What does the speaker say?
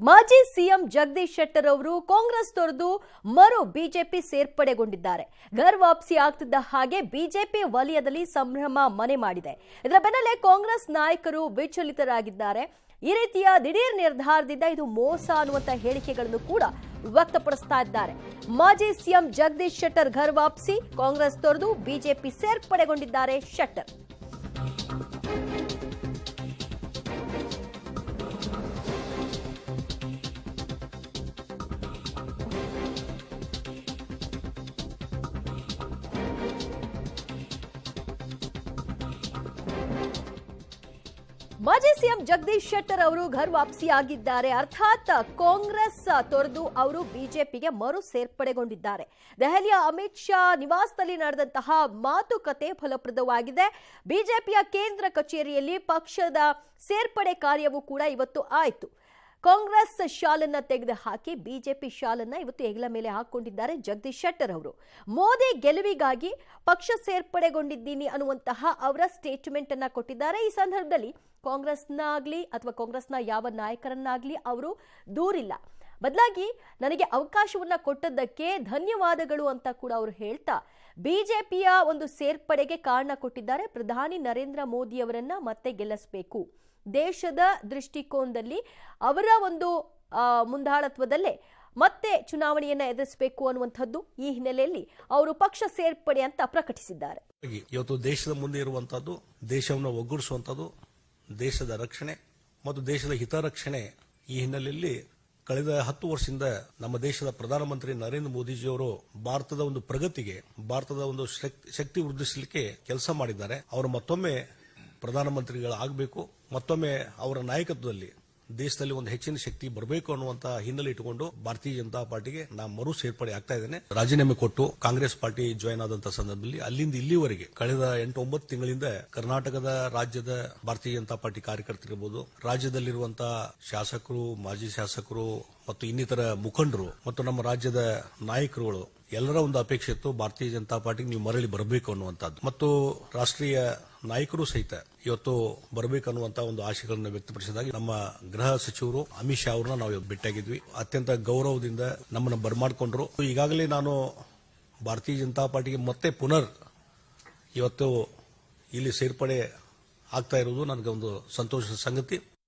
ಮಾಜಿ ಸಿಎಂ ಜಗದೀಶ್ ಶೆಟ್ಟರ್ ಅವರು ಕಾಂಗ್ರೆಸ್ ತೊರೆದು ಮರು ಬಿಜೆಪಿ ಸೇರ್ಪಡೆಗೊಂಡಿದ್ದಾರೆ. ಘರ್ ವಾಪಸಿ ಆಗ್ತಿದ್ದ ಹಾಗೆ ಬಿಜೆಪಿ ವಲಯದಲ್ಲಿ ಸಂಭ್ರಮ ಮನೆ ಮಾಡಿದೆ. ಇದರ ಬೆನ್ನಲ್ಲೇ ಕಾಂಗ್ರೆಸ್ ನಾಯಕರು ವಿಚಲಿತರಾಗಿದ್ದಾರೆ. ಈ ರೀತಿಯ ದಿಢೀರ್ ನಿರ್ಧಾರದಿಂದ ಇದು ಮೋಸ ಅನ್ನುವಂತ ಹೇಳಿಕೆಗಳನ್ನು ಕೂಡ ವ್ಯಕ್ತಪಡಿಸ್ತಾ ಇದ್ದಾರೆ. ಮಾಜಿ ಸಿಎಂ ಜಗದೀಶ್ ಶೆಟ್ಟರ್ ಘರ್ ವಾಪಸಿ, ಕಾಂಗ್ರೆಸ್ ತೊರೆದು ಬಿಜೆಪಿ ಸೇರ್ಪಡೆಗೊಂಡಿದ್ದಾರೆ ಶೆಟ್ಟರ್. ಮಾಜಿ ಸಿಎಂ ಜಗದೀಶ್ ಶೆಟ್ಟರ್ ಅವರು ಘರ್ ವಾಪಸಿ ಆಗಿದ್ದಾರೆ. ಅರ್ಥಾತ್ ಕಾಂಗ್ರೆಸ್ ತೊರೆದು ಅವರು ಬಿಜೆಪಿಗೆ ಮರು ಸೇರ್ಪಡೆಗೊಂಡಿದ್ದಾರೆ. ದೆಹಲಿಯ ಅಮಿತ್ ಶಾ ನಿವಾಸದಲ್ಲಿ ನಡೆದಂತಹ ಮಾತುಕತೆ ಫಲಪ್ರದವಾಗಿದೆ. ಬಿಜೆಪಿಯ ಕೇಂದ್ರ ಕಚೇರಿಯಲ್ಲಿ ಪಕ್ಷದ ಸೇರ್ಪಡೆ ಕಾರ್ಯವೂ ಕೂಡ ಇವತ್ತು ಆಯಿತು. ಕಾಂಗ್ರೆಸ್ ಶಾಲನ್ನ ತೆಗೆದು ಹಾಕಿ ಬಿಜೆಪಿ ಶಾಲನ್ನ ಇವತ್ತು ಹೆಗಲ ಮೇಲೆ ಹಾಕೊಂಡಿದ್ದಾರೆ ಜಗದೀಶ್ ಶೆಟ್ಟರ್ ಅವರು. ಮೋದಿ ಗೆಲುವಿಗಾಗಿ ಪಕ್ಷ ಸೇರ್ಪಡೆಗೊಂಡಿದ್ದೀನಿ ಅನ್ನುವಂತಹ ಅವರ ಸ್ಟೇಟ್ಮೆಂಟ್ ಅನ್ನ ಕೊಟ್ಟಿದ್ದಾರೆ. ಈ ಸಂದರ್ಭದಲ್ಲಿ ಕಾಂಗ್ರೆಸ್ನಾಗ್ಲಿ ಅಥವಾ ಕಾಂಗ್ರೆಸ್ನ ಯಾವ ನಾಯಕರನ್ನಾಗ್ಲಿ ಅವರು ದೂರಿಲ್ಲ. ಬದಲಾಗಿ ನನಗೆ ಅವಕಾಶವನ್ನ ಕೊಟ್ಟದ್ದಕ್ಕೆ ಧನ್ಯವಾದಗಳು ಅಂತ ಕೂಡ ಅವರು ಹೇಳ್ತಾ ಬಿಜೆಪಿಯ ಒಂದು ಸೇರ್ಪಡೆಗೆ ಕಾರಣ ಕೊಟ್ಟಿದ್ದಾರೆ. ಪ್ರಧಾನಿ ನರೇಂದ್ರ ಮೋದಿ ಅವರನ್ನ ಮತ್ತೆ ಗೆಲ್ಲಿಸಬೇಕು, ದೇಶದ ದೃಷ್ಟಿಕೋನದಲ್ಲಿ ಅವರ ಒಂದು ಮುಂದಾಳತ್ವದಲ್ಲೇ ಮತ್ತೆ ಚುನಾವಣೆಯನ್ನ ಎದುರಿಸಬೇಕು ಅನ್ನುವಂಥದ್ದು ಈ ಹಿನ್ನೆಲೆಯಲ್ಲಿ ಅವರು ಪಕ್ಷ ಸೇರ್ಪಡೆ ಅಂತ ಪ್ರಕಟಿಸಿದ್ದಾರೆ. ಇವತ್ತು ದೇಶದ ಮುಂದೆ ಇರುವಂತದ್ದು, ದೇಶವನ್ನು ಒಗ್ಗೂಡಿಸುವಂತದ್ದು, ದೇಶದ ರಕ್ಷಣೆ ಮತ್ತು ದೇಶದ ಹಿತರಕ್ಷಣೆ. ಈ ಹಿನ್ನೆಲೆಯಲ್ಲಿ ಕಳೆದ 10 ವರ್ಷದಿಂದ ನಮ್ಮ ದೇಶದ ಪ್ರಧಾನಮಂತ್ರಿ ನರೇಂದ್ರ ಮೋದಿಜಿಯವರು ಭಾರತದ ಒಂದು ಪ್ರಗತಿಗೆ, ಭಾರತದ ಒಂದು ಶಕ್ತಿ ವೃದ್ಧಿಸಲಿಕ್ಕೆ ಕೆಲಸ ಮಾಡಿದ್ದಾರೆ. ಅವರು ಮತ್ತೊಮ್ಮೆ ಪ್ರಧಾನಮಂತ್ರಿಗಳಾಗಬೇಕು, ಮತ್ತೊಮ್ಮೆ ಅವರ ನಾಯಕತ್ವದಲ್ಲಿ ದೇಶದಲ್ಲಿ ಒಂದು ಹೆಚ್ಚಿನ ಶಕ್ತಿ ಬರಬೇಕು ಅನ್ನುವಂತ ಹಿನ್ನೆಲೆ ಇಟ್ಟುಕೊಂಡು ಭಾರತೀಯ ಜನತಾ ಪಾರ್ಟಿಗೆ ನಾನು ಮರು ಸೇರ್ಪಡೆ ಆಗ್ತಾ ಇದ್ದೇನೆ. ರಾಜೀನಾಮೆ ಕೊಟ್ಟು ಕಾಂಗ್ರೆಸ್ ಪಾರ್ಟಿ ಜಾಯಿನ್ ಆದಂತಹ ಸಂದರ್ಭದಲ್ಲಿ ಅಲ್ಲಿಂದ ಇಲ್ಲಿವರೆಗೆ ಕಳೆದ 8-9 ತಿಂಗಳಿಂದ ಕರ್ನಾಟಕದ ರಾಜ್ಯದ ಭಾರತೀಯ ಜನತಾ ಪಾರ್ಟಿ ಕಾರ್ಯಕರ್ತರಿರ್ಬೋದು, ರಾಜ್ಯದಲ್ಲಿರುವಂತಹ ಶಾಸಕರು, ಮಾಜಿ ಶಾಸಕರು ಮತ್ತು ಇನ್ನಿತರ ಮುಖಂಡರು ಮತ್ತು ನಮ್ಮ ರಾಜ್ಯದ ನಾಯಕರುಗಳು ಎಲ್ಲರ ಒಂದು ಅಪೇಕ್ಷೆ ಇತ್ತು, ಭಾರತೀಯ ಜನತಾ ಪಾರ್ಟಿಗೆ ನೀವು ಮರಳಿ ಬರಬೇಕು ಅನ್ನುವಂಥದ್ದು. ಮತ್ತು ರಾಷ್ಟ್ರೀಯ ನಾಯಕರು ಸಹಿತ ಇವತ್ತು ಬರಬೇಕನ್ನುವಂತ ಒಂದು ಆಶೆಗಳನ್ನು ವ್ಯಕ್ತಪಡಿಸಿದಾಗ ನಮ್ಮ ಗೃಹ ಸಚಿವರು ಅಮಿತ್ ಶಾ ಅವರನ್ನ ನಾವು ಭೇಟಿಯಾಗಿದ್ವಿ. ಅತ್ಯಂತ ಗೌರವದಿಂದ ನಮ್ಮನ್ನು ಬರಮಾಡಿಕೊಂಡ್ರು. ಈಗಾಗಲೇ ನಾನು ಭಾರತೀಯ ಜನತಾ ಪಾರ್ಟಿಗೆ ಮತ್ತೆ ಪುನರ್ ಇವತ್ತು ಇಲ್ಲಿ ಸೇರ್ಪಡೆ ಆಗ್ತಾ ಇರುವುದು ನನಗೆ ಒಂದು ಸಂತೋಷದ ಸಂಗತಿ.